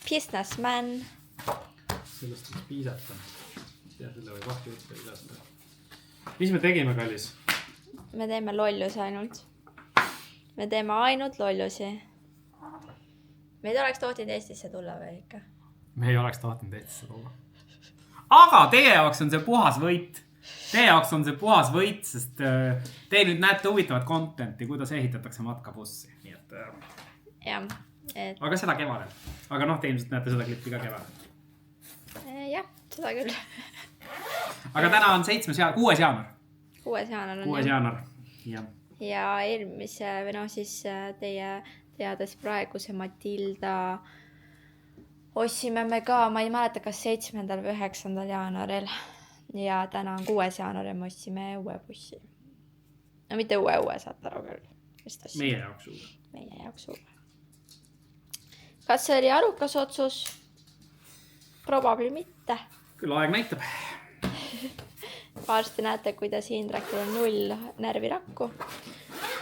businessman. Sellest võiks piisata. Ja selle või kahti võtta piisata. Mis me tegime, kallis? Me teeme lollusi ainult. Me teeme ainult lollusi. Meid oleks tohtinud Eestisse tulla veel ikka. Me ei oleks tahtnud Eestisse tulla. Aga teie jaoks on see puhas võit. Teie jaoks on see puhas võit, sest te nüüd näete huvitavat contenti, kuidas ehitatakse matkabussi. Nii et, jah. Aga seda kevadel. Aga te ilmselt näete seda klippi ka kevadel. Jah, seda küll. Aga täna on 6. jaanuar. 6. jaanuar on. 6. jaanuar, jah. Ja eelmise, või siis teie teades praeguse Matilda ossime me ka, ma ei mäleta, kas 7. või 9. jaanuaril. Ja täna on 6. jaanuar ja me ossime uue bussi. No mitte uue, saate aru küll. Meie jaoks uue. Meie jaoks uue. Kas see oli arukas otsus? Probabli mitte. Küll aeg näitab. Varsti näete, kuidas Indrekul on 0 närvirakku.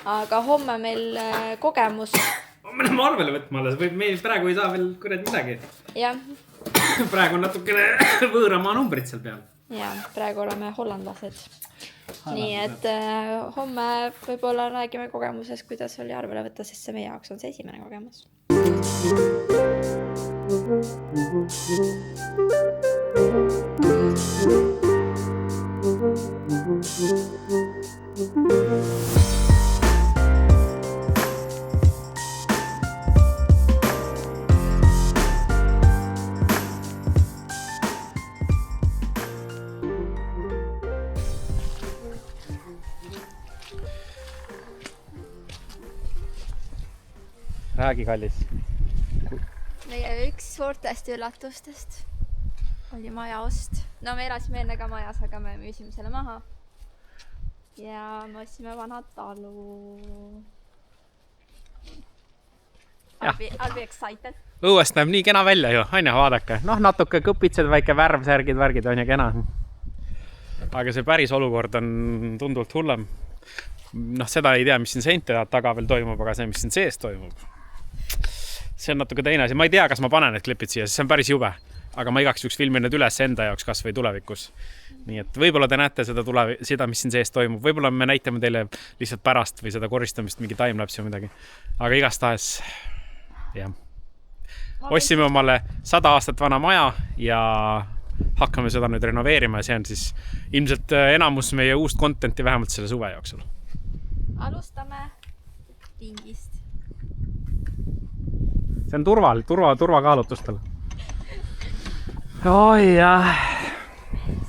Aga homme meil kogemus. Me läheme arvele võtma alles, meil praegu ei saa veel kurat midagi. Jah. Praegu on natukene võõramaa numbrid seal peal. Ja, praegu oleme hollandlased. Nii et homme võib-olla räägime kogemuses, kuidas oli arvele võtta, sest see meie jaoks on see esimene kogemus. Räägi, kallis. Meie üks suurtest üllatustest oli maja ost. No me elasime enne ka majas, aga me müüsime selle maha. Ja me ostsime vana talu. I'll be excited. Õuest näeb nii kena välja ju, on ju, vaadake. Natuke kõpitsed, väike värv, särgid, värgid on ju kena. Aga see päris olukord on tunduvalt hullem. Seda ei tea, mis siin seinte taga veel toimub, aga see, mis siin sees toimub. See on natuke teine asi. Ma ei tea, kas ma panen need klipid siia, sest see on päris jube. Aga ma igaks juhuks filmin need üles enda jaoks kas või tulevikus. Nii et võib-olla te näete seda, mis siin sees toimub. Võib-olla me näitame teile lihtsalt pärast või seda koristamist, mingi timelapse või midagi. Aga igastahes, jah. Ossime omale 100 aastat vana maja ja hakkame seda nüüd renoveerima ja see on siis ilmselt enamus meie uust contenti vähemalt selle suve jooksul. Alustame tingist. See on turvakaalutustel. Oi jah.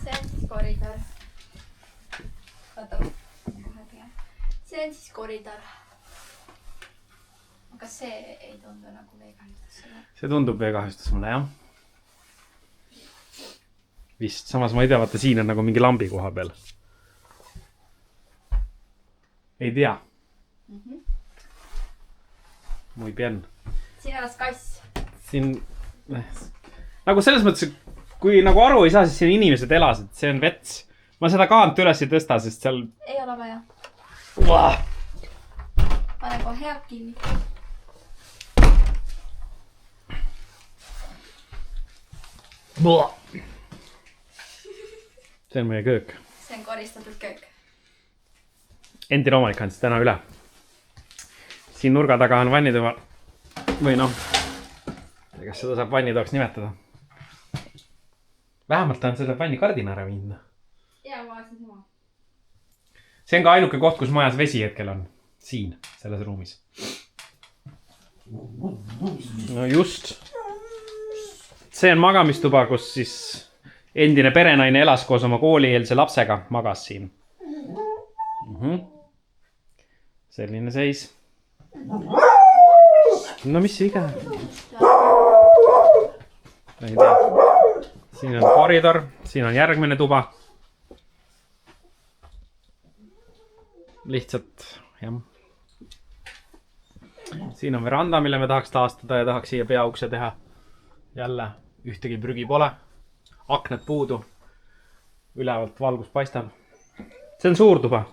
See on siis koridor. See on siis koridor. Aga see ei tundu nagu veekahjustus. See tundub veekahjustus mulle, jah. Vist, samas ma ei tea, vaata siin on nagu mingi lambi koha peal. Ei tea. Muy bien. Siin elas kass. Siin, nagu selles mõttes, kui nagu aru ei saa, siis siin inimesed elasid, see on vets. Ma seda kaant üles ei tõsta, sest seal... Ei ole vaja. Pane kohe head kinni. See on meie köök. See on koristatud köök. Endine omanik andis täna üle. Siin nurga taga on vannituba. Või kas seda saab vannitoaks nimetada? Vähemalt on selle vanni kardina ära viinud. Jaa, ma vaatasin sama. See on ka ainuke koht, kus majas vesi hetkel on. Siin, selles ruumis. No just. See on magamistuba, kus siis endine perenaine elas koos oma koolieelse lapsega, magas siin. Selline seis. No mis see iga? Ei tea. Siin on koridor, siin on järgmine tuba. Lihtsalt, jah. Siin on veranda, mille me tahaks taastada ja tahaks siia peaukse teha. Jälle ühtegi prügi pole. Akned puudu. Ülevalt valgus paistab. See on suur tuba.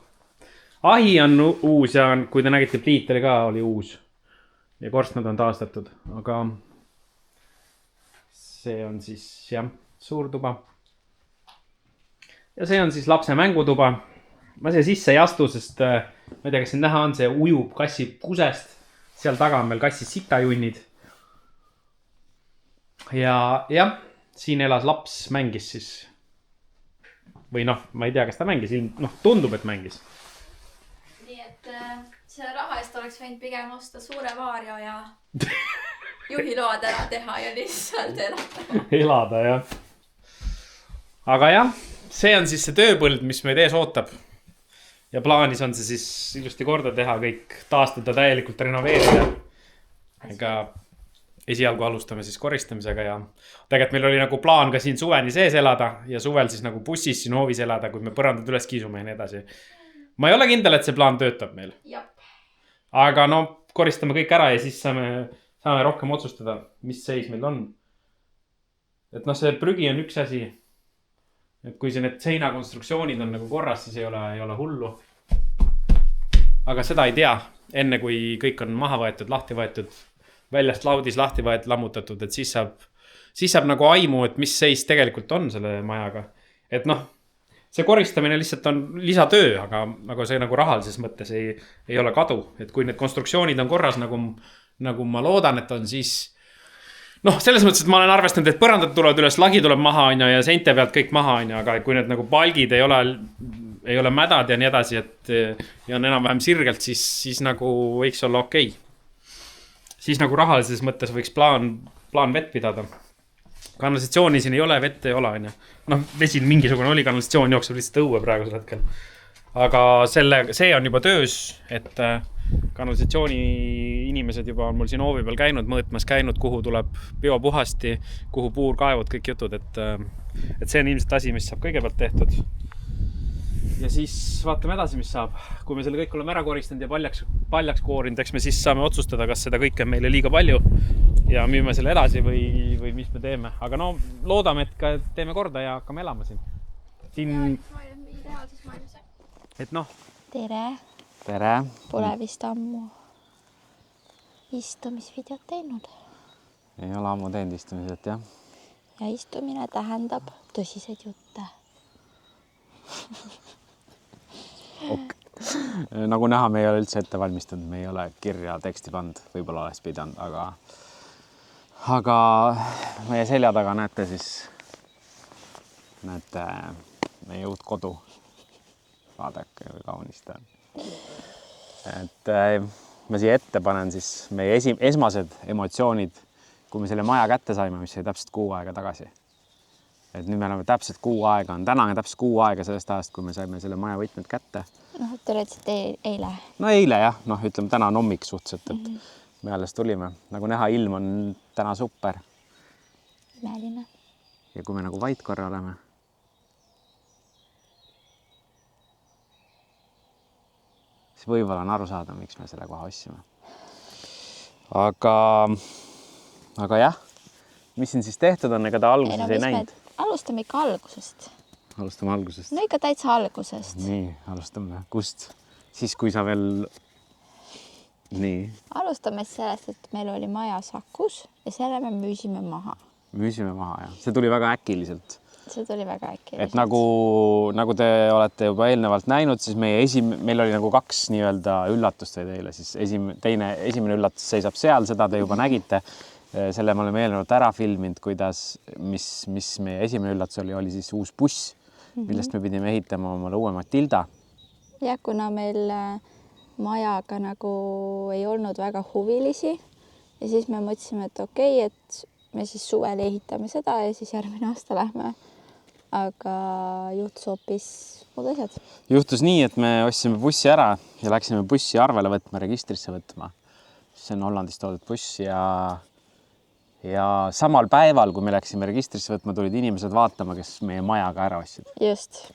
Ahi on uus ja kui te nägite, pliit oli ka, oli uus. Ja korstnad on taastatud. Aga see on siis jah, suur tuba. Ja see on siis lapse mängutuba. Ma siia sisse ei astu, sest ma ei tea, kas siin näha on, see ujub kassi kusest. Seal taga on meil kassi sitajunnid. Ja jah, siin elas laps, mängis siis. Või noh, ma ei tea, kas ta mängis, tundub, et mängis. Nii et selle raha eest oleks võinud pigem osta suure vaario ja juhiload ära teha ja lihtsalt elada. Elada, jah. Aga jah, see on siis see tööpõld, mis meid ees ootab. Ja plaanis on see siis ilusti korda teha, kõik taastada, täielikult renoveerida. Ega esialgu alustame siis koristamisega ja tegelikult meil oli nagu plaan ka siin suveni sees elada ja suvel siis nagu bussis siin hoovis elada, kui me põrandad üles kiisume ja nii edasi. Ma ei ole kindel, et see plaan töötab meil. Jop. Aga no koristame kõik ära ja siis saame rohkem otsustada, mis seis meil on. Et noh, see prügi on üks asi. Et kui see need seinakonstruktsioonid on nagu korras, siis ei ole hullu. Aga seda ei tea, enne kui kõik on maha võetud, lahti võetud, väljast laudis lahti võetud, lammutatud, et siis saab nagu aimu, et mis seis tegelikult on selle majaga. Et noh, see koristamine lihtsalt on lisatöö, aga see nagu rahalises mõttes ei ole kadu. Et kui need konstruktsioonid on korras, nagu ma loodan, et on siis... Noh, selles mõttes, et ma olen arvestanud, et põrandad tulevad üles, lagi tuleb maha ja seinte pealt kõik maha, aga kui need nagu palgid ei ole mädad ja nii edasi, et ja on enam-vähem sirgelt, siis nagu võiks olla okei. Siis nagu rahalises mõttes võiks plaan vett pidada. Kanalisatsiooni siin ei ole, vett ei ole. Noh, vesil mingisugune oli, kanalisatsioon jookseb lihtsalt õue praegusel hetkel. Aga see on juba töös, et kanalisatsiooni inimesed juba on mul siin hoovi peal mõõtmas käinud, kuhu tuleb biopuhasti, kuhu puurkaevud, kõik jutud, et see on ilmselt asi, mis saab kõigepealt tehtud. Ja siis vaatame edasi, mis saab. Kui me selle kõik oleme ära koristanud ja paljaks koorinud, eks me siis saame otsustada, kas seda kõike on meile liiga palju ja müüme selle edasi või mis me teeme. Aga no loodame, et ka teeme korda ja hakkame elama siin. Et noh. Tere. Pole vist ammu istumisvideot teinud. Ei ole ammu teinud istumised, jah. Ja istumine tähendab tõsiseid jutte. Nagu näha, me ei ole üldse ette valmistanud, me ei ole kirja teksti pand, võib-olla oleks pidanud, aga meie selja taga näete meie uut kodu. Vaadake, kui kaunist on. Et ma siia ette panen siis meie esmased emotsioonid, kui me selle maja kätte saime, mis oli täpselt 6 aega tagasi. Et nüüd me oleme täpselt 6 aega, täna on täpselt 6 aega sellest ajast, kui me saime selle maja võtmed kätte. Noh, te olete eile? No eile jah, ütleme täna on hommik suhteliselt, et me alles tulime. Nagu näha, ilm on täna super. Imeline. Ja kui me nagu vait korra oleme. Siis võib-olla on aru saada, miks me selle koha ossime. Aga jah, mis siin siis tehtud on, ega ta alguses ei näinud? Alustame ikka algusest. Alustame algusest? No ikka täitsa algusest. Nii, alustame. Kust? Siis, kui sa veel... Nii. Alustame sellest, et meil oli maja Sakus ja selle me müüsime maha. Müüsime maha, jah. See tuli väga äkiliselt. See tuli väga äkiliselt. Et nagu te olete juba eelnevalt näinud, siis meil oli nagu 2 nii-öelda üllatust teile. Siis esimene üllatus seisab seal, seda te juba nägite. Selle me oleme eelnevalt ära filminud, mis meie esimene üllatus oli siis uus buss, millest me pidime ehitama omale uue Matilda. Ja kuna meil majaga nagu ei olnud väga huvilisi ja siis me mõtlesime, et okei, et me siis suvel ehitame seda ja siis järgmine aasta lähme. Aga juhtus hoopis muud asjad. Juhtus nii, et me ostsime bussi ära ja läksime bussi arvele võtma, registrisse võtma. See on Hollandist toodud buss ja samal päeval, kui me läksime registrisse võtma, tulid inimesed vaatama, kes meie majaga ära ostsid. Just.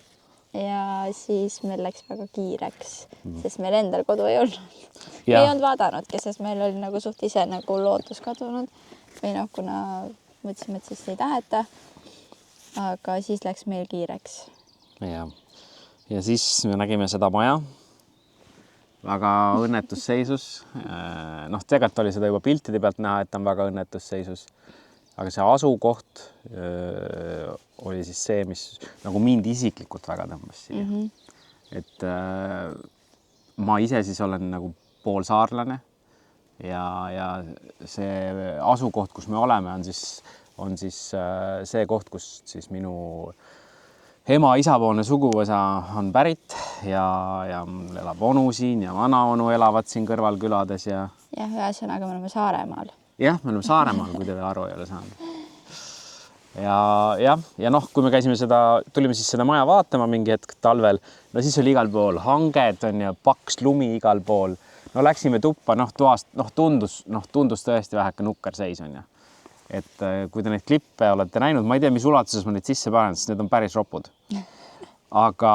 Ja siis meil läks väga kiireks, sest meil endal kodu ei olnud. Me ei olnud vaadanudki, sest meil oli nagu suht ise nagu lootus kadunud. Või kuna mõtlesime, et siis ei taheta. Aga siis läks meil kiireks. Ja siis me nägime seda maja. Väga õnnetusseisus. Tegelikult oli seda juba piltide pealt näha, et on väga õnnetusseisus. aga see asukoht oli siis see, mis nagu mind isiklikult väga tõmbas siia. Et ma ise siis olen nagu poolsaarlane ja see asukoht, kus me oleme, on siis see koht, kus siis minu ema isapoolne suguvõsa on pärit ja mul elab onu siin ja vanaonu elavad siin kõrvalkülades ja ühesõnaga me oleme Saaremaal. Jah, me oleme Saaremaal, kui te veel aru ei ole saanud. Ja noh, kui me tulime siis seda maja vaatama mingi hetk talvel, no siis oli igal pool hanged on ja paks lumi igal pool. No läksime tuppa, toast, tundus tõesti väheke nukker seis on ja. Et kui te neid klippe olete näinud, ma ei tea, mis ulatuses ma neid sisse panen, sest need on päris ropud. Aga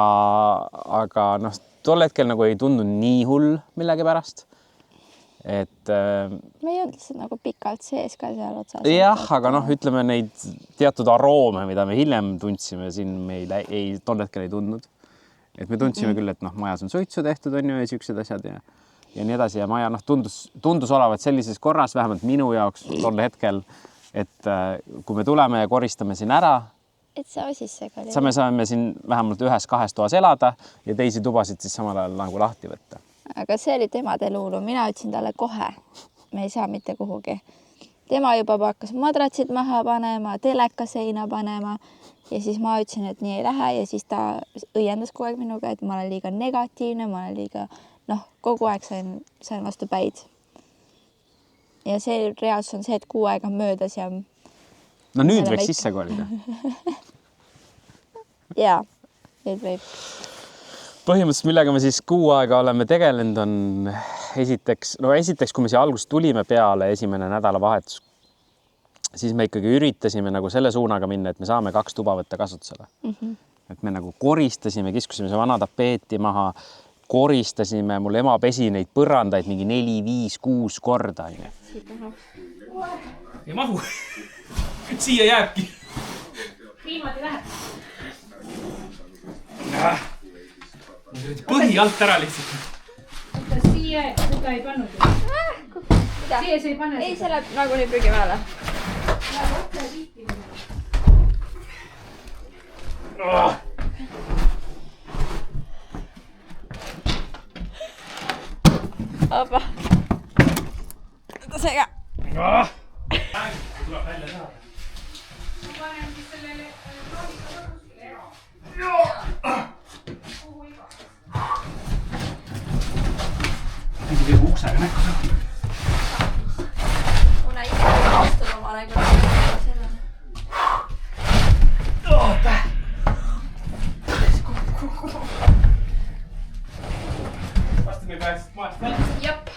tol hetkel nagu ei tundu nii hull millegi pärast. Et me ei olnud lihtsalt nagu pikalt sees ka seal otsas. Jah, aga ütleme neid teatud aroome, mida me hiljem tundsime, siin me tol hetkel ei tundnud. Et me tundsime küll, et majas on suitsu tehtud on ju ja siuksed asjad ja nii edasi ja maja tundus olevat sellises korras, vähemalt minu jaoks tol hetkel, et kui me tuleme ja koristame siin ära, et see osisse ka oli. Me saame siin vähemalt 1-2 toas elada ja teisi tubasid siis samal ajal nagu lahti võtta. Aga see oli tema teluulu, mina ütlesin talle kohe, me ei saa mitte kuhugi. Tema juba hakkas madratsid maha panema, teleka seina panema ja siis ma ütlesin, et nii ei lähe ja siis ta õiendas kogu aeg minuga, et ma olen liiga negatiivne, ma olen liiga, kogu aeg sain vastu päid. Ja see reaalsus on see, et 6 aega on möödas ja... No nüüd võiks sisse kolida. Jaa, nüüd võib. Põhimõtteliselt, millega me siis 6 aega oleme tegelenud, on esiteks, kui me siia alguses tulime peale esimene nädalavahetus, siis me ikkagi üritasime nagu selle suunaga minna, et me saame 2 tuba võtta kasutusele. Et me nagu koristasime, kiskusime see vana tapeeti maha, koristasime, mul ema pesi neid põrandaid mingi 4, 5, 6 korda. Ei mahu. Siia jääbki. Niimoodi läheb. Põhi alt ära lihtsalt. Kas siia seda ei pannud? Mida? Siia see ei pane? Ei, see läheb nagu nii prügi peale. Opa. Võta see ka. Tuleb välja saada. Ma panen siis sellele rooliga kuskile ära. Mingi veel uksega näkku saab. Una ise vastud omale, kui sellele. Oota! Vasta me pääsest maast välja. Jop.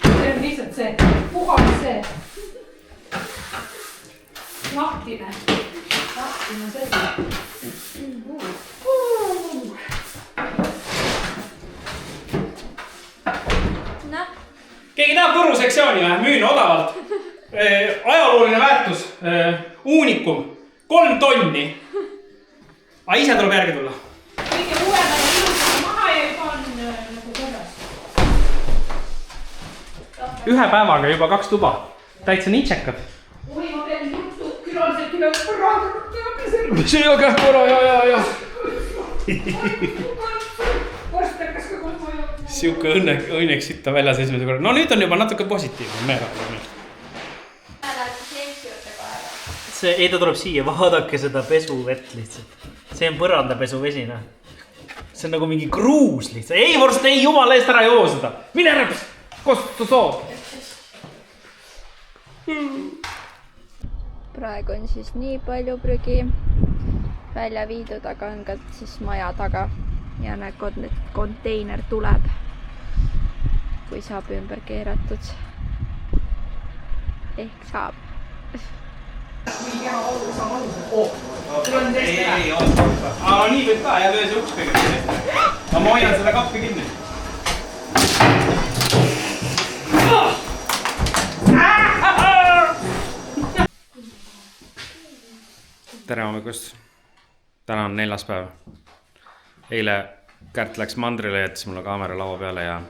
See on lihtsalt see puhas see lahtine selline. Keegi tahab Võru sektsiooni või? Müün odavalt. Ajalooline väärtus. Uunikum. 3 tonni. Aga ise tuleb järgi tulla. Kõige uuemad ilusad maha ja juba on nagu korras. Ühe päevaga juba 2 tuba. Täitsa nitsekad. Oi, ma pean juttu külaliselt üle korraldada. See on käh korra, ja. Siuke õnneks sitta väljas esimese korra. No nüüd on juba natuke positiivne meelel. Ei, ta tuleb siia, vaadake seda pesuvett lihtsalt. See on põrandapesuvesina. See on nagu mingi kruus lihtsalt. Ei, vorst, ei, jumala eest ära joo seda. Mine reps, kostu soo. Praegu on siis nii palju prügi välja viidud, aga on ka siis maja taga ja konteiner tuleb, kui saab ümber keeratud. Ehk saab. Ei, aga nii võib ka ja löö see uks kõige. Ma hoian seda kappi kinni. Tere hommikust. Täna on 4. päev. Eile Kärt läks mandrile, jättis mulle kaamera laua peale ja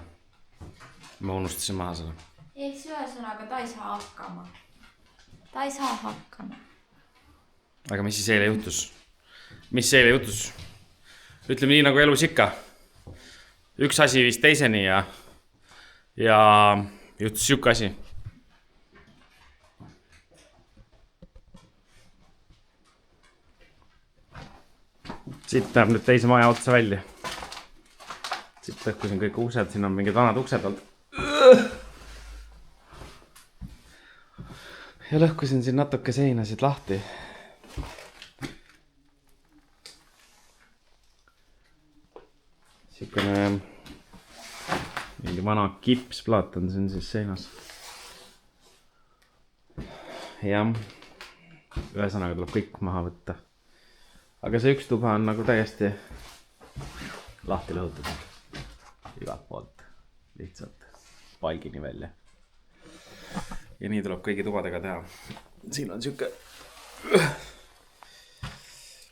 ma unustasin maha selle. Ehk ühesõnaga ta ei saa hakkama. Ta ei saa hakkama. Aga mis siis eile juhtus? Mis eile juhtus? Ütleme nii nagu elus ikka. Üks asi viis teiseni ja juhtus siuke asi. Siit läheb nüüd teise maja otsa välja. Siit lõhkusin kõik uksed, siin on mingid vanad uksed olnud. Ja lõhkusin siin natuke seinasid lahti. Siukene mingi vana kipsplaat on siin siis seinas. Ja ühesõnaga tuleb kõik maha võtta. Aga see üks tuba on nagu täiesti lahti lõhutud. Igalt poolt lihtsalt paigini välja. Ja nii tuleb kõigi tubadega teha. Siin on siuke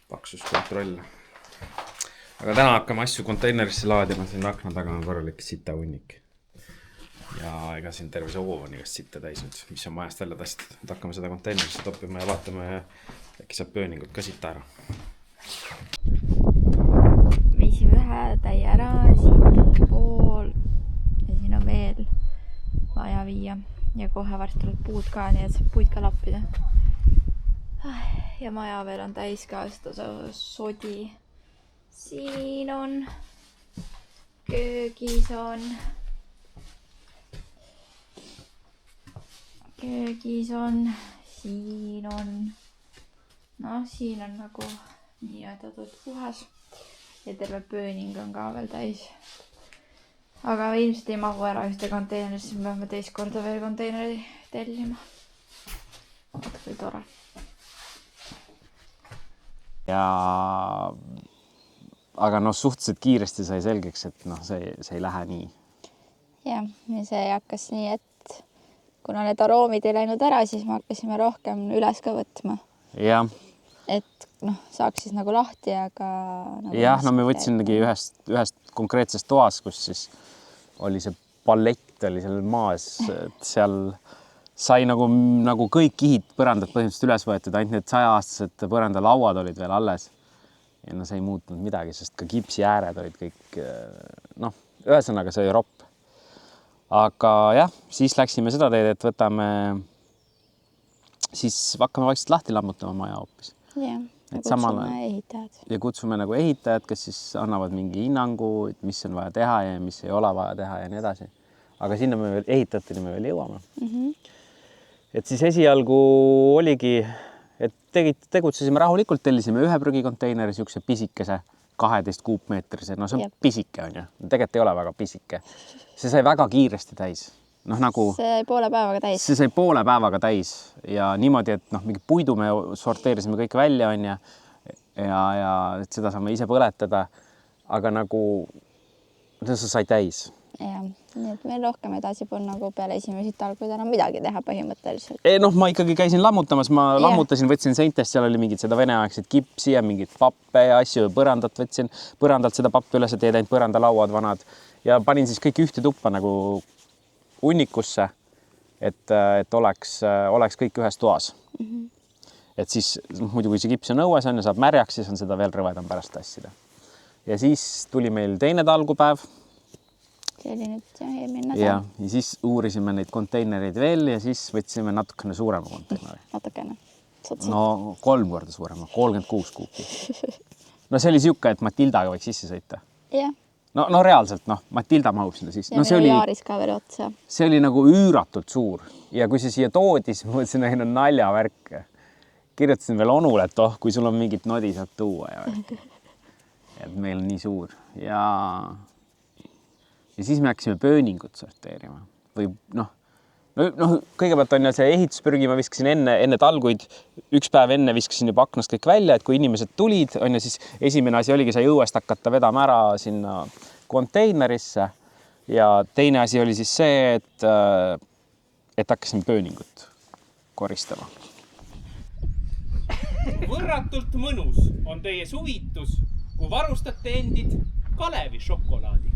paksuskontroll. Aga täna hakkame asju konteinerisse laadima, siin akna taga on korralik sita hunnik. Ja ega siin terve see oov on igast sitta täis nüüd, mis on majast välja tassitud. Et hakkame seda konteinerisse toppima ja vaatame, äkki saab pööningut ka sita ära. Viisime ühe täie ära, siit on pool ja siin on veel vaja viia. Ja kohe varsti tuleb puud ka, nii et saab puid ka lappida. Ja maja veel on täis ka seda sodi. Siin on, köögis on, siin on, noh, siin on nagu nii-öelda puhas ja terve pööning on ka veel täis. Aga ilmselt ei mahu ära ühte konteinerisse, me peame teist korda veel konteineri tellima. Vaata kui tore. Aga noh, suhteliselt kiiresti sai selgeks, et noh, see ei lähe nii. Ja see hakkas nii, et kuna need aroomid ei läinud ära, siis me hakkasime rohkem üles ka võtma. Ja. Et noh, saaks siis nagu lahti, aga... Nagu jah, no me võtsimegi ühest konkreetsest toas, kus siis oli see pallett oli seal maas, et seal sai nagu kõik kihid põrandad põhimõtteliselt üles võetud, ainult need 100-aastased põrandalauad olid veel alles. Ja no see ei muutnud midagi, sest ka kipsi ääred olid kõik, noh, ühesõnaga see oli ropp. Aga jah, siis läksime seda teed, et võtame, siis hakkame vaikselt lahti lammutama maja hoopis. Ja kutsume ehitajad. Ja kutsume nagu ehitajad, kes siis annavad mingi hinnangu, mis on vaja teha ja mis ei ole vaja teha ja nii edasi. Aga sinna me veel ehitajateni me veel jõuame. Et siis esialgu oligi, et tegutsesime rahulikult, tellisime ühe prügikonteineri, siukse pisikese 12 kuupmeetrise, no see on pisike on ju, tegelikult ei ole väga pisike. See sai väga kiiresti täis. No, nagu, see sai poole päevaga täis. See sai poole päevaga täis ja niimoodi, et noh, mingi puidu me sorteerisime kõik välja on ja et seda saame ise põletada, aga nagu see sai täis. Ja, nii et meil rohkem edasi polnud nagu peale esimesi talguid enam midagi teha põhimõtteliselt. Noh, ma ikkagi käisin lammutamas, ma lammutasin, võtsin seintest, seal oli mingid seda veneaegset kipsi ja mingid pappe ja asju, põrandat võtsin, põrandalt seda pappi üles, et jäid ainult põrandalauad vanad ja panin siis kõik ühte tuppa nagu hunnikusse, et oleks kõik ühes toas. Et siis muidu, kui see kips on õues on ja saab märjaks, siis on seda veel rõvedam pärast tassida. Ja siis tuli meil teine talgupäev. See oli nüüd eelmine nädal. Ja siis uurisime neid konteinereid veel ja siis võtsime natukene suurema konteineri. Natukene. No 3 korda suurema, 36 kuupi. No see oli siuke, et Matildaga võiks sisse sõita. Jah. No reaalselt, noh, Matilda mahub sinna sisse. Ja meil Jaaris ka veel otsa. See oli nagu üüratult suur ja kui see siia toodi, siis ma mõtlesin, et on naljavärk. Kirjutasin veel onule, et kui sul on mingit nodi saab tuua ja värk. Et meil on nii suur ja siis me hakkasime pööningut sorteerima või noh, kõigepealt on ja see ehituspürgi ma viskasin enne talguid, üks päev enne viskasin juba aknast kõik välja, et kui inimesed tulid, on ja siis esimene asi oligi sai õuest hakata vedama ära sinna konteinerisse ja teine asi oli siis see, et hakkasime pööningut koristama. Võrratult mõnus on teie suvitus, kui varustate endid Kalevi šokolaadiga.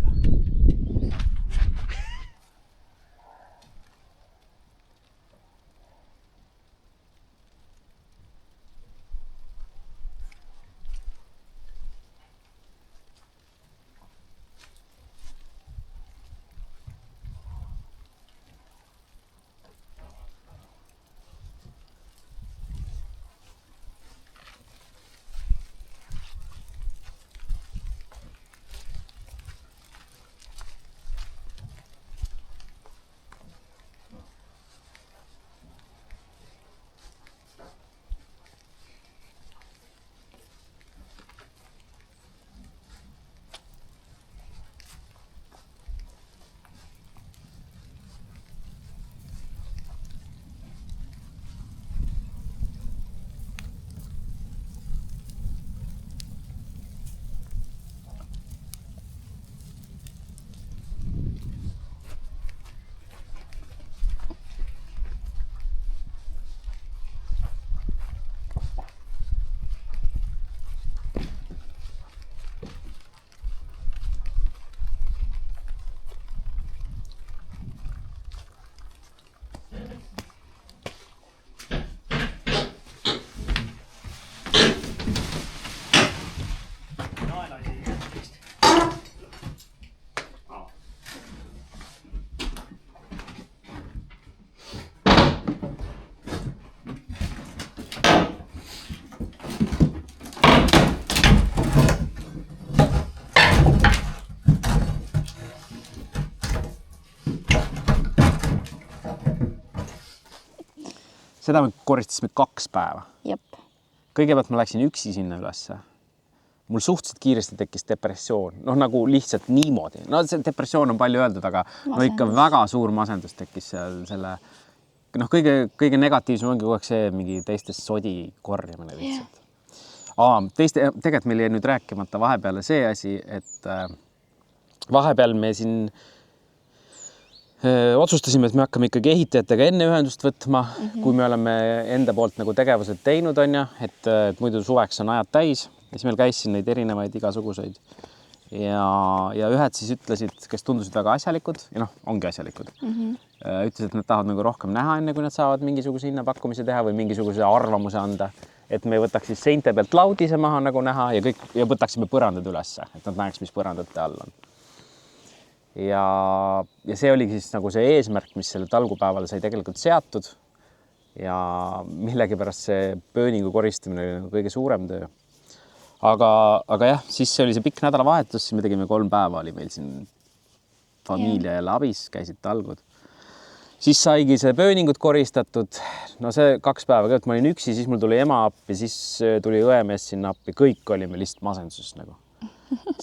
Seda me koristasime 2 päeva. Jep. Kõigepealt ma läksin üksi sinna ülesse. Mul suhteliselt kiiresti tekkis depressioon. Noh, nagu lihtsalt niimoodi. No see depressioon on palju öeldud, aga no ikka väga suur masendus tekkis seal selle... Noh, kõige negatiivsem ongi kogu aeg see mingi teistest sodi korjamine lihtsalt. Tegelikult meil jäi nüüd rääkimata vahepeale see asi, et vahepeal me siin otsustasime, et me hakkame ikkagi ehitajatega enne ühendust võtma, kui me oleme enda poolt nagu tegevused teinud, on ja, et muidu suveks on ajad täis. Ja siis meil käis siin neid erinevaid igasuguseid. Ja ühed siis ütlesid, kes tundusid väga asjalikud, ja noh, ongi asjalikud. Ütlesid, et nad tahavad nagu rohkem näha enne, kui nad saavad mingisuguse hinnapakkumise teha või mingisuguse arvamuse anda. Et me võtaks siis seinte pealt laudise maha nagu näha ja võtaksime põrandad ülesse, et nad näeks, mis põrandate all on. Ja see oligi siis nagu see eesmärk, mis selle talgupäeval sai tegelikult seatud ja millegipärast see pööningu koristamine oli nagu kõige suurem töö. Aga jah, siis see oli see pikk nädalavahetus, siis me tegime 3 päeva, oli meil siin familia jälle abis, käisid talgud. Siis saigi see pööningut koristatud, no see 2 päeva, kõigepealt ma olin üksi, siis mul tuli ema appi, siis tuli õemees sinna appi, kõik olime lihtsalt masenduses nagu.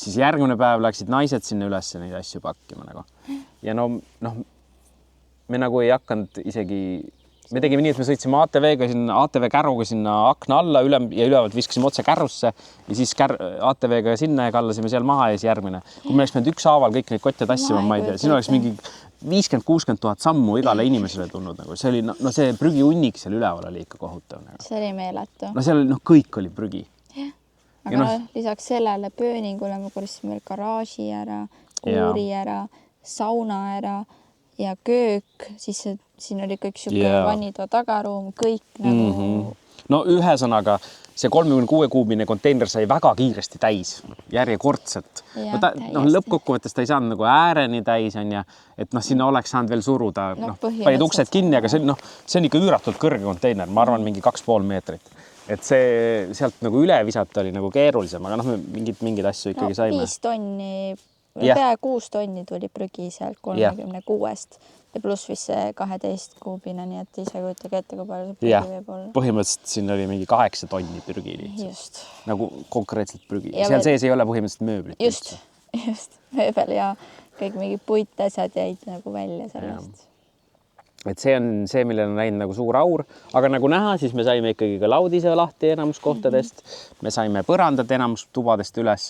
Siis järgmine päev läksid naised sinna üles neid asju pakkima nagu. Ja no, me nagu ei hakanud isegi, me tegime nii, et me sõitsime ATV kärruga sinna akna alla ja ülevalt viskasime otse kärrusse ja siis ATV-ga sinna ja kallasime seal maha ja siis järgmine. Kui me oleks pidanud ükshaaval kõik neid kotte tassima, ma ei tea, siin oleks mingi 50-60 000 sammu igale inimesele tulnud nagu. See oli, no see prügiunnik seal üleval oli ikka kohutav. Nagu. See oli meeletu. No seal kõik oli prügi. Aga lisaks sellele pööningule me koristasime veel garaaži ära, kuuri ära, sauna ära ja köök, siis siin oli kõik siuke vannitoa tagaruum, kõik nagu... No ühesõnaga, see 36-kuubine konteiner sai väga kiiresti täis, järjekordselt. Lõppkokkuvõttes ta ei saanud nagu ääreni täis, on ja, et sinna oleks saanud veel suruda, panid uksed kinni, aga see on ikka üüratult kõrge konteiner, ma arvan mingi 2,5 meetrit. Et see sealt nagu üle visata oli nagu keerulisem, aga me mingid asju ikkagi saime. 5 tonni, pea 6 tonni tuli prügi sealt 36-st ja pluss vist see 12-kuubine, nii et ise kujutage ette, kui palju see prügi võib olla. Põhimõtteliselt siin oli mingi 8 tonni prügi lihtsalt. Nagu konkreetselt prügi. Seal sees ei ole põhimõtteliselt mööblit. Just. Mööbel ja kõik mingi puitasjad jäid nagu välja sellest. Et see on see, millel on läinud nagu suur aur, aga nagu näha, siis me saime ikkagi ka laudise lahti enamus kohtadest. Me saime põrandad enamus tubadest üles.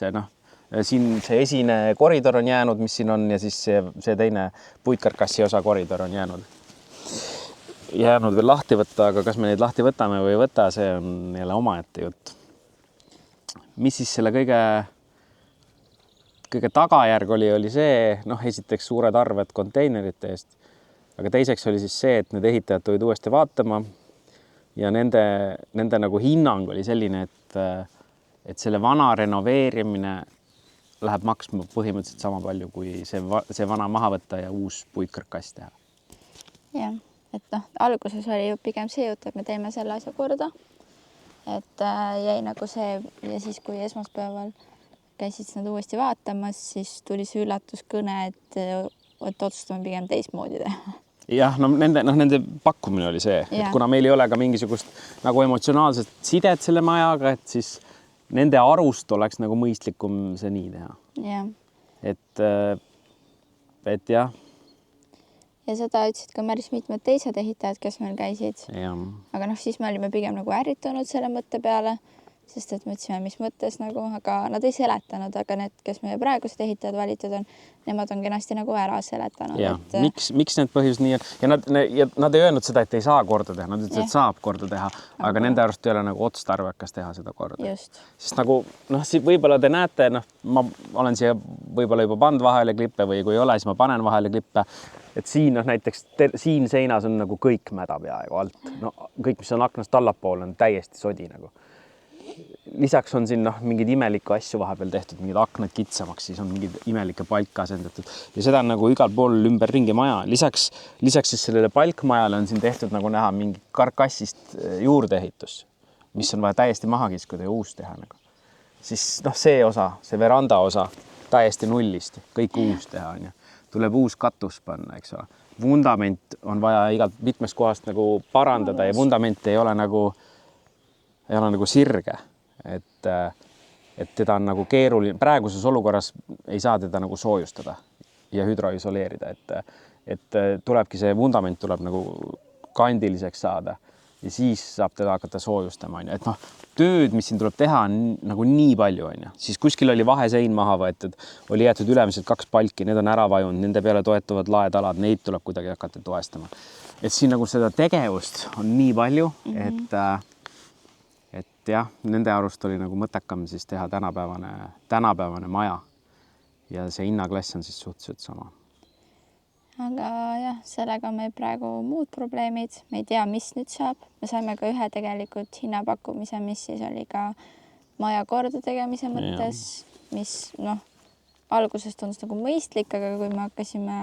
Siin see esine koridor on jäänud, mis siin on ja siis see teine puitkarkassi osa koridor on jäänud veel lahti võtta, aga kas me neid lahti võtame või ei võta, see on jälle omaette jutt. Mis siis selle kõige kõige tagajärg oli see, noh, esiteks suured arved konteinerite eest, aga teiseks oli siis see, et need ehitajad tulid uuesti vaatama ja nende nagu hinnang oli selline, et selle vana renoveerimine läheb maksma põhimõtteliselt sama palju, kui see vana maha võtta ja uus puitkarkass teha. Jah, et noh, alguses oli ju pigem see jutt, et me teeme selle asja korda. Et jäi nagu see ja siis, kui esmaspäeval käisid nad uuesti vaatamas, siis tuli see üllatuskõne, et otsustame pigem teistmoodi teha. Jah, no nende pakkumine oli see, et kuna meil ei ole ka mingisugust nagu emotsionaalset sidet selle majaga, et siis nende arust oleks nagu mõistlikum see nii teha. Jah. Et jah. Ja seda ütlesid ka päris mitmed teised ehitajad, kes meil käisid. Ja. Aga noh, siis me olime pigem nagu ärritunud selle mõtte peale, sest et mõtlesime, mis mõttes nagu, aga nad ei seletanud, aga need, kes meie praegused ehitajad valitud on, nemad on kenasti nagu ära seletanud. Ja. Miks need põhjused nii on? Ja nad ei öelnud seda, et ei saa korda teha, nad ütlesid, et saab korda teha, aga nende arust ei ole nagu otstarbekas teha seda korda. Just. Sest nagu, noh, võib-olla te näete, noh, ma olen siia võib-olla juba pannud vahele klippe või kui ei ole, siis ma panen vahele klippe. Et siin näiteks siin seinas on nagu kõik mäda peaaegu alt. No, kõik, mis on aknast allapool, on täiesti sodi nagu. Lisaks on siin mingid imelikke asju vahepeal tehtud, mingid aknad kitsamaks, siis on mingid imelikke palka asendatud ja seda on nagu igal pool ümber ringi maja. Lisaks siis sellele palkmajale on siin tehtud nagu näha mingi karkassist juurdeehitus, mis on vaja täiesti maha kiskuda ja uus teha nagu. Siis see osa, see veranda osa täiesti nullist, kõik uus teha on ju. Tuleb uus katus panna, eks ole. Vundament on vaja igalt mitmest kohast nagu parandada ja vundament ei ole nagu sirge, et teda on nagu keeruline. Praeguses olukorras ei saa teda nagu soojustada ja hüdroisoleerida, et tulebki see vundament tuleb nagu kandiliseks saada ja siis saab teda hakata soojustama. Et tööd, mis siin tuleb teha, on nagu nii palju. Siis kuskil oli vahesein maha võetud, oli jäetud ülemised 2 palki, need on ära vajunud, nende peale toetuvad laedalad, neid tuleb kuidagi hakata toestama. Et siin nagu seda tegevust on nii palju, et jah, nende arust oli nagu mõttekam siis teha tänapäevane maja ja see hinnaklass on siis suhteliselt sama. Aga jah, sellega on meil praegu muud probleemid. Me ei tea, mis nüüd saab. Me saime ka ühe tegelikult hinnapakkumise, mis siis oli ka maja korda tegemise mõttes, mis alguses tundus nagu mõistlik, aga kui me hakkasime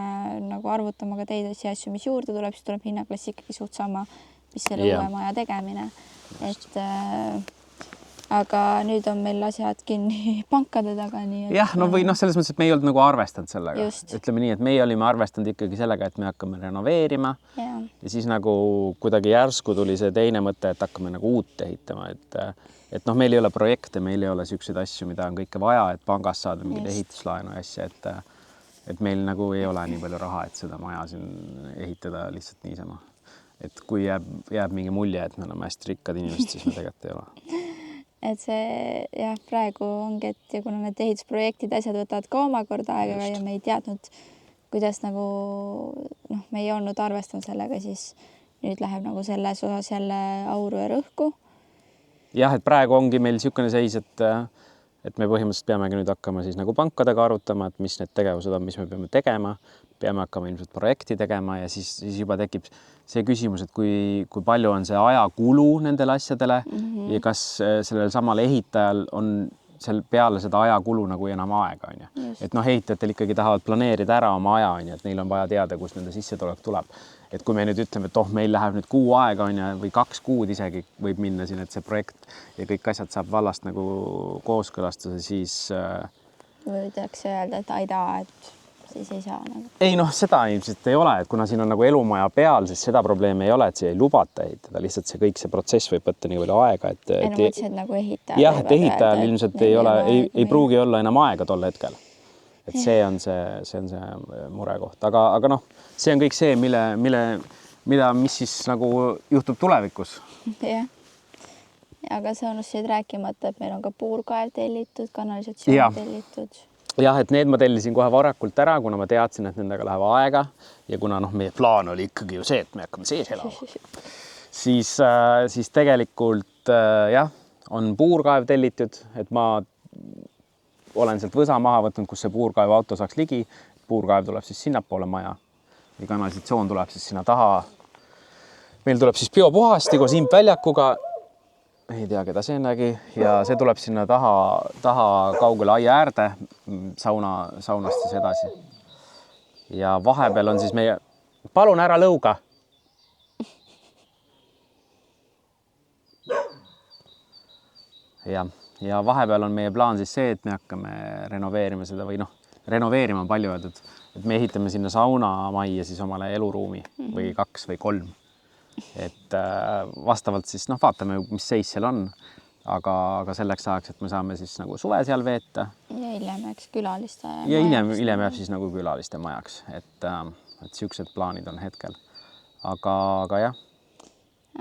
nagu arvutama ka teisi asju, mis juurde tuleb, siis tuleb hinnaklass ikkagi suht sama, mis selle uue maja tegemine. Aga nüüd on meil asjad kinni pankade taga. Jah, või selles mõttes, et me ei olnud nagu arvestanud sellega. Ütleme nii, et meie olime arvestanud ikkagi sellega, et me hakkame renoveerima ja siis nagu kuidagi järsku tuli see teine mõte, et hakkame nagu uut ehitama. Et meil ei ole projekte, meil ei ole selliseid asju, mida on kõike vaja, et pangast saada mingid ehituslaenu ja asja, et meil nagu ei ole nii palju raha, et seda maja siin ehitada lihtsalt niisama. Et kui jääb mingi mulje, et me oleme hästi rikkad inimesed, siis me tegelikult ei ole. Et see jah, praegu ongi, et kuna need ehitusprojektid asjad võtavad ka omakorda aega ja me ei teadnud, kuidas nagu me ei olnud arvestanud sellega, siis nüüd läheb nagu selles osas jälle auru ja rõhku. Jah, et praegu ongi meil niisugune seis, et me põhimõtteliselt peamegi nüüd hakkama siis nagu pankadega arutama, et mis need tegevused on, mis me peame tegema. Peame hakkama ilmselt projekti tegema ja siis juba tekib see küsimus, et kui palju on see ajakulu nendele asjadele ja kas sellel samal ehitajal on seal peale seda ajakulu nagu enam aega. Et ehitajatel ikkagi tahavad planeerida ära oma aja, et neil on vaja teada, kus nende sissetulek tuleb. Et kui me nüüd ütleme, et meil läheb nüüd kuu aega või 2 kuud isegi võib minna siin, et see projekt ja kõik asjad saab vallast nagu kooskõlastuse, siis võidakse öelda, et aida, et siis ei saa nagu. Ei seda ilmselt ei ole, et kuna siin on nagu elumaja peal, siis seda probleemi ei ole, et see ei lubata ehitada, lihtsalt see kõik see protsess võib võtta nii palju aega, et mõtlesin nagu ehitajal. Jah, et ehitajal ilmselt ei pruugi olla enam aega tol hetkel. Et see on see murekoht, aga see on kõik see, mis siis nagu juhtub tulevikus. Jah. Aga sa unustasid rääkimata, et meil on ka puurkaev tellitud, kanalisatsioon tellitud. Jah, et need ma tellisin kohe varakult ära, kuna ma teadsin, et nendega läheb aega ja kuna meie plaan oli ikkagi ju see, et me hakkame sees elama, siis tegelikult jah, on puurkaev tellitud, et ma olen sealt võsa maha võtnud, kus see puurkaevuauto saaks ligi. Puurkaev tuleb siis sinnapoole maja ja kanalisatsioon tuleb siis sinna taha. Meil tuleb siis biopuhasti koos impväljakuga. Ei tea, keda see nägi ja see tuleb sinna taha kaugele aia äärde saunast siis edasi. Ja vahepeal on siis meie... Palun ära lõuga! Ja vahepeal on meie plaan siis see, et me hakkame renoveerima seda või renoveerima on palju öeldud, et me ehitame sinna saunamajja siis omale eluruumi või 2 või 3. Et vastavalt siis vaatame, mis seis seal on, aga selleks ajaks, et me saame siis nagu suve seal veeta. Ja hiljem jääks külaliste ja hiljem jääb siis nagu külaliste majaks, et siuksed plaanid on hetkel. Aga jah.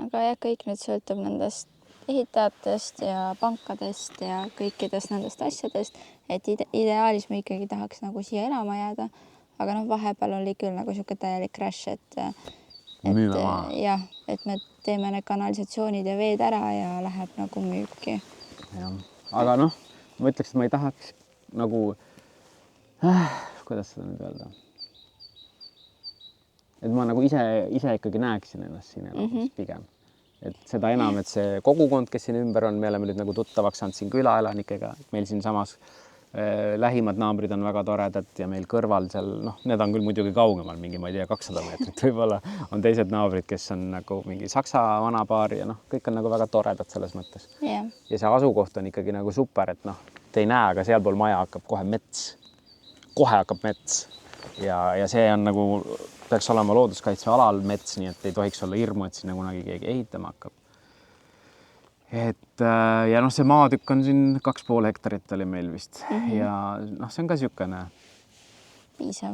Aga jah, kõik nüüd sõltub nendest ehitajatest ja pankadest ja kõikidest nendest asjadest, et ideaalis me ikkagi tahaks nagu siia elama jääda, aga vahepeal oli küll nagu siuke täielik crash, et jah, et me teeme need kanalisatsioonid ja veed ära ja läheb nagu müüki. Ja. Aga ma ütleks, et ma ei tahaks nagu, kuidas seda nüüd öelda? Et ma nagu ise ikkagi näeksin ennast siin elamas pigem. Et seda enam, et see kogukond, kes siin ümber on, me oleme nüüd nagu tuttavaks saanud siin külaelanikega. Meil siin samas lähimad naabrid on väga toredad ja meil kõrval seal, need on küll muidugi kaugemal, mingi, ma ei tea, 200 meetrit võib-olla on teised naabrid, kes on nagu mingi saksa vanapaar ja kõik on nagu väga toredad selles mõttes. Yeah. Ja see asukoht on ikkagi nagu super, et te ei näe, aga sealpool maja hakkab kohe mets. Kohe hakkab mets ja see on nagu, peaks olema looduskaitsealal mets, nii et ei tohiks olla hirmu, et sinna kunagi keegi ehitama hakkab. Et ja see maatükk on siin 2,5 hektarit oli meil vist ja see on ka siukene piisav.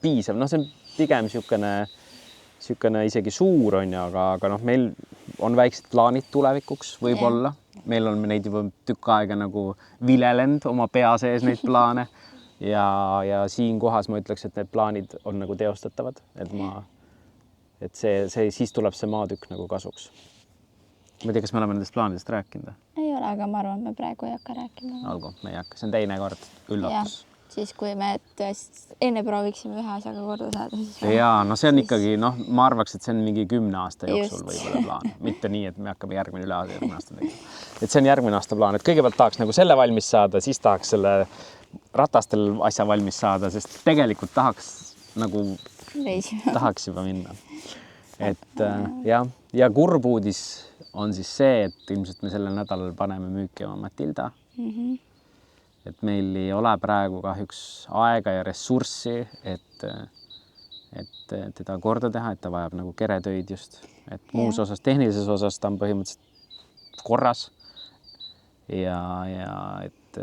Piisav, see on pigem siukene isegi suur on ju, aga meil on väiksed plaanid tulevikuks võib-olla. Meil on neid juba tükk aega nagu vilelend oma pea sees neid plaane ja siin kohas ma ütleks, et need plaanid on nagu teostatavad, et see siis tuleb see maatükk nagu kasuks. Ma ei tea, kas me oleme nendest plaanidest rääkinud? Ei ole, aga ma arvan, me praegu ei hakka rääkima. Olgu, me ei hakka. See on teine kord üllatus. Ja, siis kui me enne prooviksime ühe asjaga korda saada. Jaa, see on ikkagi, ma arvaks, et see on mingi 10 aasta jooksul võib-olla plaan. Mitte nii, et me hakkame järgmine aasta tegema. Et see on järgmine aasta plaan, et kõigepealt tahaks nagu selle valmis saada, siis tahaks selle ratastel asja valmis saada, sest tegelikult tahaks nagu tahaks juba minna. Et ja kurb uudis on siis see, et ilmselt me sellel nädalal paneme müüki oma Matilda. Et meil ei ole praegu kahjuks aega ja ressurssi, et teda korda teha, et ta vajab nagu keretöid just. Et muus osas, tehnilises osas ta on põhimõtteliselt korras. Ja et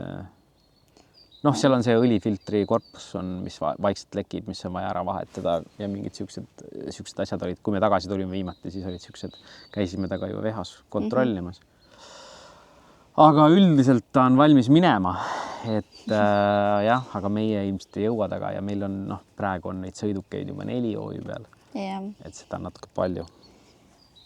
seal on see õlifiltri korpus, mis vaikselt lekib, mis on vaja ära vahetada ja mingid siuksed asjad olid. Kui me tagasi tulime viimati, siis olid siuksed, käisime taga juba vehas kontrollimas. Aga üldiselt ta on valmis minema, et aga meie ilmselt ei jõua taga ja meil on, praegu on neid sõidukeid juba 4 hoovi peal. Et seda on natuke palju.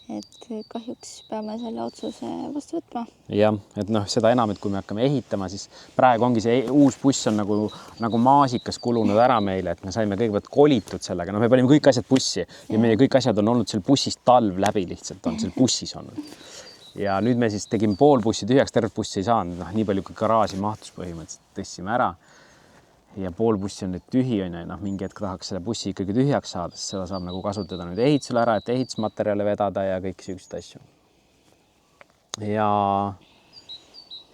Et kahjuks peame selle otsuse vastu võtma. Jah, et seda enam, et kui me hakkame ehitama, siis praegu ongi see uus buss on nagu maasikas kulunud ära meile, et me saime kõigepealt kolitud sellega. Me panime kõik asjad bussi ja meie kõik asjad on olnud seal bussis talv läbi lihtsalt, on seal bussis olnud. Ja nüüd me siis tegime pool bussi tühjaks, tervet bussi ei saanud. Nii palju kui garaaži mahtus põhimõtteliselt tõstsime ära. Ja pool bussi on nüüd tühi, mingi hetk tahaks selle bussi ikkagi tühjaks saada, sest seda saab nagu kasutada nüüd ehitusele ära, et ehitusmaterjale vedada ja kõik siuksed asju. Ja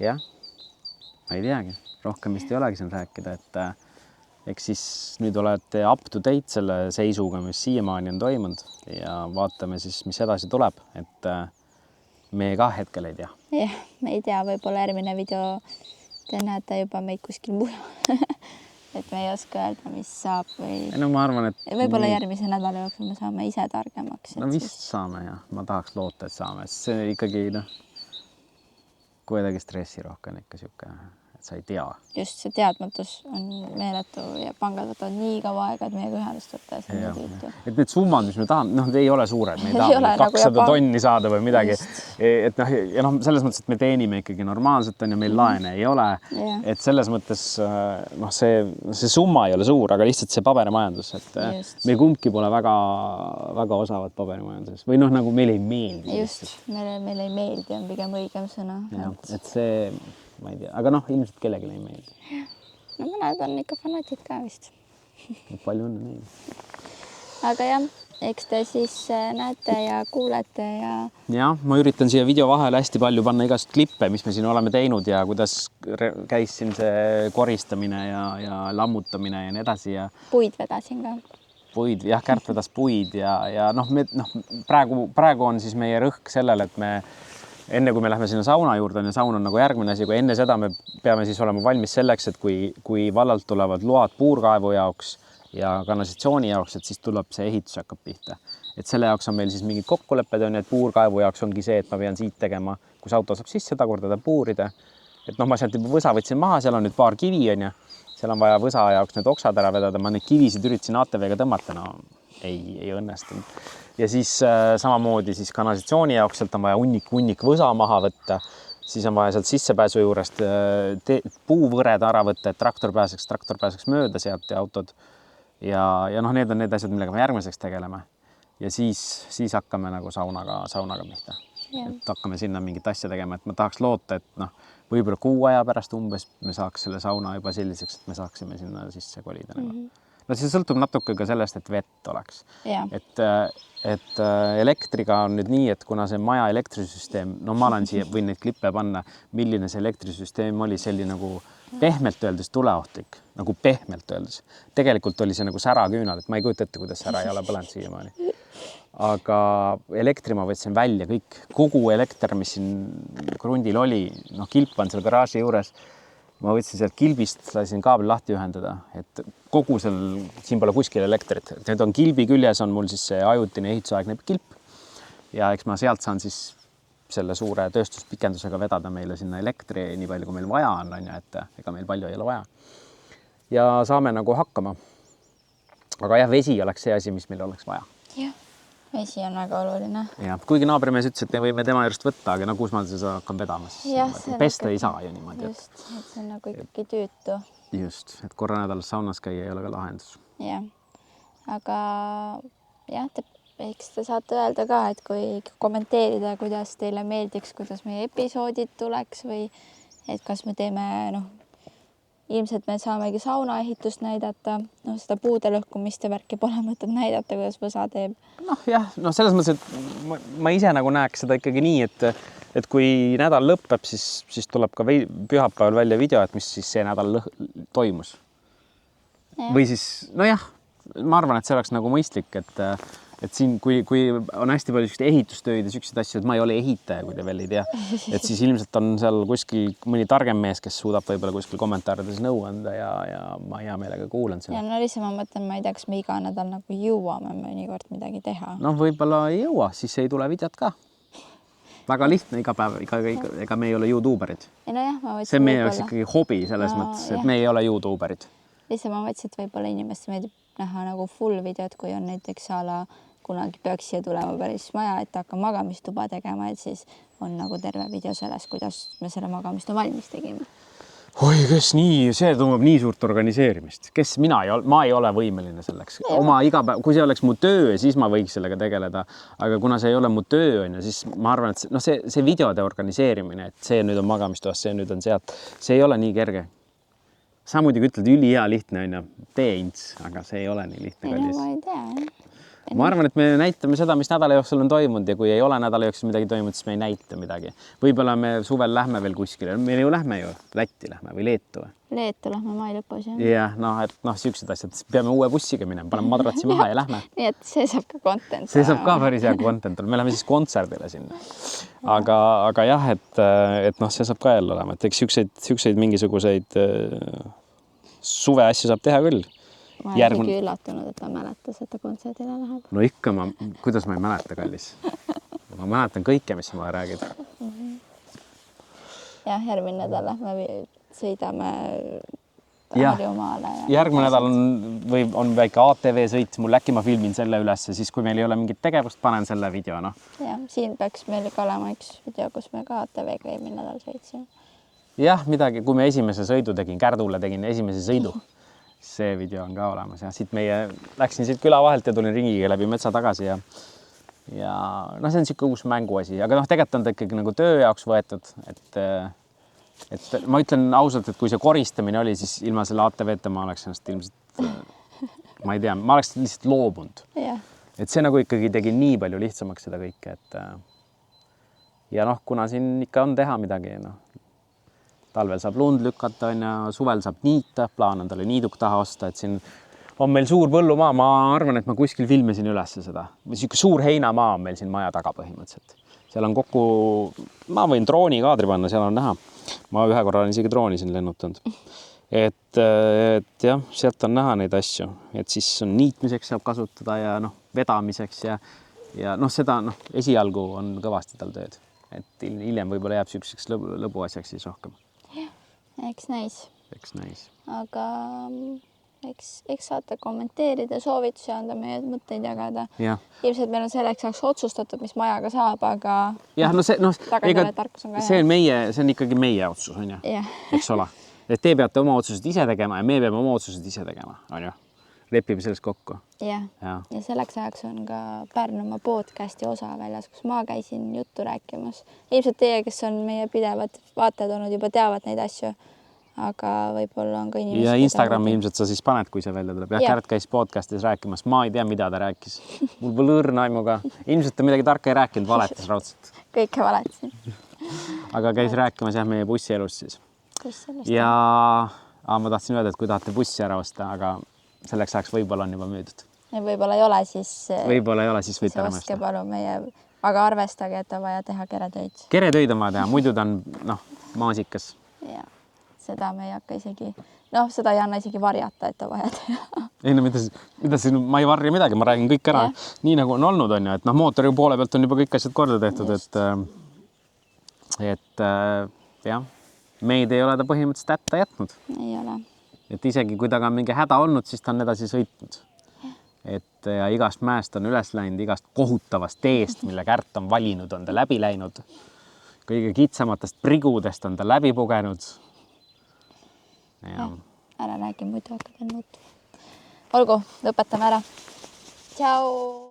ma ei teagi, rohkem vist ei olegi siin rääkida, et eks siis nüüd olete up to date selle seisuga, mis siiamaani on toimunud ja vaatame siis, mis edasi tuleb, et me ka hetkel ei tea. Jah, me ei tea, võib-olla järgmine video te näete juba meid kuskil mujal. Et me ei oska öelda, mis saab või... ma arvan, et... Võib-olla järgmise nädala jooksul me saame ise targemaks. Vist saame, jah. Ma tahaks loota, et saame. See ikkagi, kuidagi stressirohke on ikka siuke, sa ei tea. Just see teadmatus on meeletu ja pangad võtavad nii kaua aega, et meiega ühendust võtta ja see on nii tüütu. Et need summad, mis me tahame, noh, ei ole suured, me ei taha 200 tonni saada või midagi. Et noh, ja noh, selles mõttes, et me teenime ikkagi normaalselt on ja meil laene ei ole. Et selles mõttes, noh, see summa ei ole suur, aga lihtsalt see paberimajandus, et me kumbki pole väga osavad paberimajanduses või noh, nagu meil ei meeldi. Just, meil ei meeldi on pigem õigem sõna. Et see, ma ei tea, aga noh, ilmselt kellelegi ei meeldi. No mõned on ikka fanatid ka vist. Palju õnne neil. Aga jah, eks te siis näete ja kuulete ja... Jah, ma üritan siia video vahele hästi palju panna igast klippe, mis me siin oleme teinud ja kuidas käis siin see koristamine ja lammutamine ja nii edasi. Ja... Puid vedasin ka. Puid, jah, Kärt vedas puid ja noh, praegu on siis meie rõhk sellele, et me enne kui me lähme sinna sauna juurde ja saun on nagu järgmine asi, kui enne seda me peame siis olema valmis selleks, et kui vallalt tulevad load puurkaevu jaoks ja kanalisatsiooni jaoks, et siis tuleb see ehitus hakkab pihta. Et selle jaoks on meil siis mingid kokkulepped on, et puurkaevu jaoks ongi see, et ma pean siit tegema, kus auto saab sisse tagurdada, puurida. Et noh, ma sealt juba võsa võtsin maha, seal on nüüd paar kivi on ja seal on vaja võsa jaoks need oksad ära vedada. Ma neid kivisid üritasin ATV-ga tõmmata, no ei õnnestunud. Ja siis samamoodi siis kanalisatsiooni jaoks sealt on vaja hunnik võsa maha võtta. Siis on vaja sealt sissepääsu juurest puuvõred ära võtta, et traktor pääseks mööda sealt ja autod. Ja noh, need on need asjad, millega me järgmiseks tegeleme. Ja siis hakkame nagu saunaga pihta. Et hakkame sinna mingit asja tegema, et ma tahaks loota, et noh, võib-olla 6 aja pärast umbes me saaks selle sauna juba selliseks, et me saaksime sinna sisse kolida. No see sõltub natuke ka sellest, et vett oleks. Et elektriga on nüüd nii, et kuna see maja elektrisüsteem, no ma olen siia, võin neid klippe panna, milline see elektrisüsteem oli, see oli nagu pehmelt öeldes tuleohtlik, nagu pehmelt öeldes. Tegelikult oli see nagu säraküünal, et ma ei kujuta ette, kuidas sära ei ole põlenud siiamaani. Aga elektri ma võtsin välja kõik, kogu elekter, mis siin krundil oli, noh, kilp on seal garaaži juures. Ma võtsin sealt kilbist, lasin kaabel lahti ühendada, et kogu siin pole kuskil elektrit. Need on kilbi küljes, on mul siis see ajutine ehitusaegne kilp. Ja eks ma sealt saan siis selle suure tööstuspikendusega vedada meile sinna elektri nii palju, kui meil vaja on, et ega meil palju ei ole vaja. Ja saame nagu hakkama. Aga jah, vesi oleks see asi, mis meil oleks vaja. Jah, vesi on väga oluline. Ja, kuigi naabrimees ütles, et me võime tema juurest võtta, aga no kus ma seda hakkan vedama, siis pesta ei saa ju niimoodi. Just, et see on nagu ikkagi tüütu. Just, et korra nädalas saunas käia ei ole ka lahendus. Jah, aga jah, eks te saate öelda ka, et kui kommenteerida, kuidas teile meeldiks, kuidas meie episoodid tuleks või et kas me teeme, noh, ilmselt me saamegi saunaehitust näidata, noh, seda puude lõhkumist ja värki pole mõtet näidata, kuidas võsa teeb. Noh, jah, no selles mõttes, et ma ise nagu näeks seda ikkagi nii, et kui nädal lõpeb, siis tuleb ka pühapäeval välja video, et mis siis see nädal toimus. Ja. Või siis, no jah, ma arvan, et see oleks nagu mõistlik, et siin, kui on hästi palju ehitustöid ja selliseid asju, et ma ei ole ehitaja, kui te veel ei tea, et siis ilmselt on seal kuskil mõni targem mees, kes suudab võib-olla kuskil kommentaarides nõu anda ja ma hea meelega kuulan seda. Ja no lihtsalt ma mõtlen, ma ei tea, kas me iga nädal nagu jõuame mõnikord midagi teha. No võib-olla ei jõua, siis ei tule videot ka. Väga lihtne iga päev, ega me ei ole YouTuberid. See on meie jaoks ikkagi hobi selles mõttes, et me ei ole YouTuberid. Lihtsalt ma mõtlesin, et võib-olla inimeste meeldib näha nagu full videot, kui on näiteks kunagi peaks siia tulema päris maja, et hakka magamistuba tegema, et siis on nagu terve video selles, kuidas me selle magamistu valmis tegime. Oi, kes nii, see tõmbab nii suurt organiseerimist. Ma ei ole võimeline selleks. Oma igapäev, kui see oleks mu töö, siis ma võiks sellega tegeleda. Aga kuna see ei ole mu töö, siis ma arvan, et no see videode organiseerimine, et see nüüd on magamistoas, see nüüd on sealt, see ei ole nii kerge. Sa muidugi ütled ülihea lihtne, tee ints, aga see ei ole nii lihtne. Ma ei tea. Ma arvan, et me näitame seda, mis nädala jooksul on toimunud ja kui ei ole nädala jooksul midagi toimunud, siis me ei näita midagi. Võib-olla me suvel lähme veel kuskile. Me ju lähme ju Lätti lähme või Leetu. Leetu lähme mai lõpus. Jah, siuksed asjad. Peame uue bussiga minema, paneme madratsi maha ja lähme. Nii, et see saab ka content. See saab ka päris hea content. Me läheme siis kontserdile sinna. Aga jah, et see saab ka jälle olema. Et eks siukseid mingisuguseid suve asju saab teha küll. Ma olen isegi üllatunud, et ta mäletas, et ta kontserdile läheb. No ikka, kuidas ma ei mäleta, kallis? Ma mäletan kõike, mis sa ma räägid. Jah, järgmine nädal lähme sõidame Jah. Harjumaale. Järgmine nädal on väike ATV sõit, mul äkki ma filmin selle ülesse, siis kui meil ei ole mingit tegevust, panen selle video, noh. Ja, siin peaks meil ka olema üks video, kus me ka ATV-ga eelmine nädal sõitsime. Jah, midagi, kui me esimese sõidu tegin, Kärdule tegin esimese sõidu. See video on ka olemas ja läksin siit küla vahelt ja tulin ringiga läbi metsa tagasi ja noh, see on siuke uus mänguasi, aga noh, tegelikult on ta ikkagi nagu töö jaoks võetud, et ma ütlen ausalt, et kui see koristamine oli, siis ilma selle ATV-ta ma oleks ennast ilmselt, ma ei tea, ma oleks lihtsalt loobunud. Et see nagu ikkagi tegi nii palju lihtsamaks seda kõike, et ja noh, kuna siin ikka on teha midagi, noh, talvel saab lund lükata, suvel saab niita, plaan on talle niiduk taha osta, et siin on meil suur põllumaa, ma arvan, et ma kuskil filmisin üles seda. Siuke suur heinamaa on meil siin maja taga põhimõtteliselt. Seal on kokku, ma võin drooni kaadri panna, seal on näha. Ma ühe korra olen isegi drooni siin lennutanud. Et jah, sealt on näha neid asju, et siis on niitmiseks saab kasutada ja noh, vedamiseks ja noh, seda noh, esialgu on kõvasti tal tööd, et hiljem võib-olla jääb sükkseks lõbu asjaks siis rohkem. Eks näis. Eks näis. Aga eks saate kommenteerida, soovitusi anda, meie mõtteid jagada. Ilmselt meil on selleks ajaks otsustatud, mis majaga saab, aga jah, no see on ikkagi meie otsus, on ju, eks ole. Et te peate oma otsused ise tegema ja me peame oma otsused ise tegema, on ju. Lepime sellest kokku. Ja selleks ajaks on ka Pärnumaa podcasti osa väljas, kus ma käisin juttu rääkimas. Ilmselt teie, kes on meie pidevad vaatajad olnud, juba teavad neid asju. Aga võib-olla on ka inimesed. Ja Instagrami ilmselt sa siis paned, kui see välja tuleb. Jah, Kärt käis podcastis rääkimas. Ma ei tea, mida ta rääkis. Mul pole õrna aimuga. Ilmselt ta midagi tarka ei rääkinud, valetas raudselt. Kõike valetasin. Aga käis rääkimas jah meie bussielust siis. Ja ma tahtsin öelda, et kui tahate bussi ära osta, aga selleks ajaks võib-olla on juba müüdud. Ja võib-olla ei ole, siis võite ära mõista. Palun meie, aga arvestage, et on vaja teha keretöid. Keretöid on vaja teha, muidu ta on maasikas. Ja. Seda me ei hakka isegi, noh, seda ei anna isegi varjata, et on vaja teha. Ei no mida siin, ma ei varja midagi, ma räägin kõik ära nii nagu on olnud, on ju, et noh, mootori poole pealt on juba kõik asjad korda tehtud, et jah, meid ei ole ta põhimõtteliselt hätta jätnud. Ei ole. Et isegi kui taga on mingi häda olnud, siis ta on edasi sõitnud. Et ja igast mäest on üles läinud, igast kohutavast teest, mille Kärt on valinud, on ta läbi läinud. Kõige kitsamatest prigudest on ta läbi pugenud. Ja. Ära räägi, muidu hakkad veel nuttu. Olgu, lõpetame ära. Tšau!